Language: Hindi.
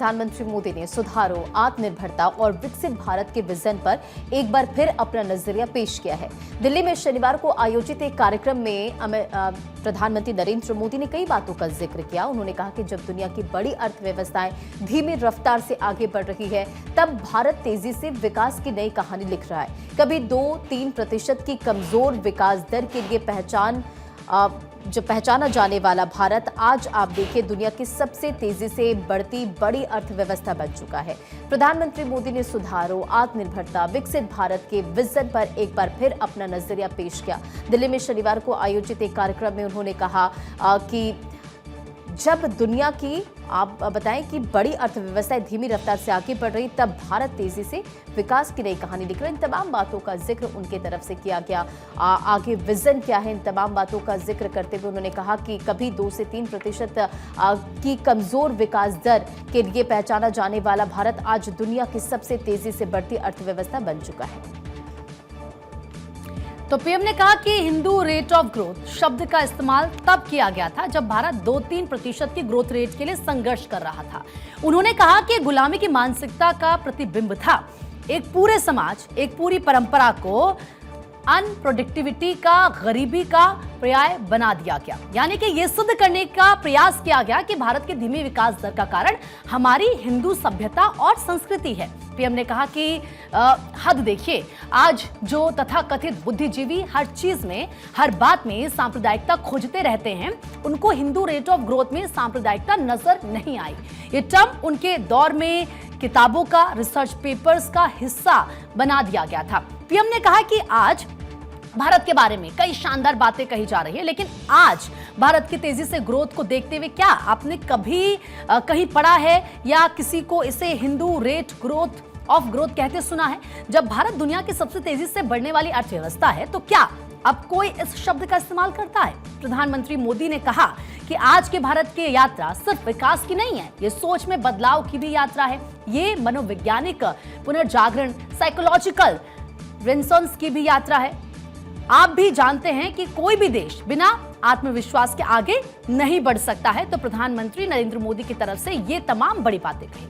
प्रधानमंत्री मोदी ने सुधारों, आत्मनिर्भरता और विकसित भारत के विजन पर एक बार फिर अपना नजरिया पेश किया है। दिल्ली में शनिवार को आयोजित एक कार्यक्रम में प्रधानमंत्री नरेंद्र मोदी ने कई बातों का जिक्र किया। उन्होंने कहा कि जब दुनिया की बड़ी अर्थव्यवस्थाएं धीमी रफ्तार से आगे बढ़ रही है, तब भारत तेजी से विकास की नई कहानी लिख रहा है। कभी 2-3% की कमजोर विकास दर के लिए पहचाना जाने वाला भारत आज आप देखिए दुनिया की सबसे तेजी से बढ़ती बड़ी अर्थव्यवस्था बन चुका है। प्रधानमंत्री मोदी ने सुधारों, आत्मनिर्भरता, विकसित भारत के विजन पर एक बार फिर अपना नजरिया पेश किया। दिल्ली में शनिवार को आयोजित एक कार्यक्रम में उन्होंने कहा कि जब दुनिया की आप बताएं कि बड़ी अर्थव्यवस्था धीमी रफ्तार से आगे बढ़ रही, तब भारत तेजी से विकास की नई कहानी लिख रहा है। इन तमाम बातों का जिक्र उनके तरफ से किया गया। आगे विजन क्या है, इन तमाम बातों का जिक्र करते हुए उन्होंने कहा कि कभी 2 से 3% की कमजोर विकास दर के लिए पहचाना जाने वाला भारत आज दुनिया की सबसे तेजी से बढ़ती अर्थव्यवस्था बन चुका है। तो पीएम ने कहा कि हिंदू रेट ऑफ ग्रोथ शब्द का इस्तेमाल तब किया गया था जब भारत 2-3% की ग्रोथ रेट के लिए संघर्ष कर रहा था। उन्होंने कहा कि गुलामी की मानसिकता का प्रतिबिंब था। एक पूरे समाज, एक पूरी परंपरा को अनप्रोडक्टिविटी का, गरीबी का पर्याय बना दिया गया। यानी कि यह सिद्ध करने का प्रयास किया गया कि भारत के धीमी विकास दर का कारण हमारी हिंदू सभ्यता और संस्कृति है। पीएम ने कहा कि हद देखिए, आज जो तथाकथित बुद्धिजीवी हर चीज में, हर बात में सांप्रदायिकता खोजते रहते हैं, उनको हिंदू रेट ऑफ ग्रोथ में सांप्रदायिकता नजर नहीं आई। ये टर्म उनके दौर में किताबों का, रिसर्च पेपर्स का हिस्सा बना दिया गया था। पीएम ने कहा कि आज भारत के बारे में कई शानदार बातें कही जा रही है, लेकिन आज भारत की तेजी से ग्रोथ को देखते हुए क्या आपने कभी कहीं पढ़ा है या किसी को इसे हिंदू रेट ऑफ ग्रोथ कहते सुना है? जब भारत दुनिया की सबसे तेजी से बढ़ने वाली अर्थव्यवस्था है, तो क्या अब कोई इस शब्द का इस्तेमाल करता है? प्रधानमंत्री मोदी ने कहा कि आज के भारत की यात्रा सिर्फ विकास की नहीं है, ये सोच में बदलाव की भी यात्रा है। ये मनोवैज्ञानिक पुनर्जागरण, साइकोलॉजिकल रेनेसांस की भी यात्रा है। आप भी जानते हैं कि कोई भी देश बिना आत्मविश्वास के आगे नहीं बढ़ सकता है। तो प्रधानमंत्री नरेंद्र मोदी की तरफ से ये तमाम बड़ी बातें कही।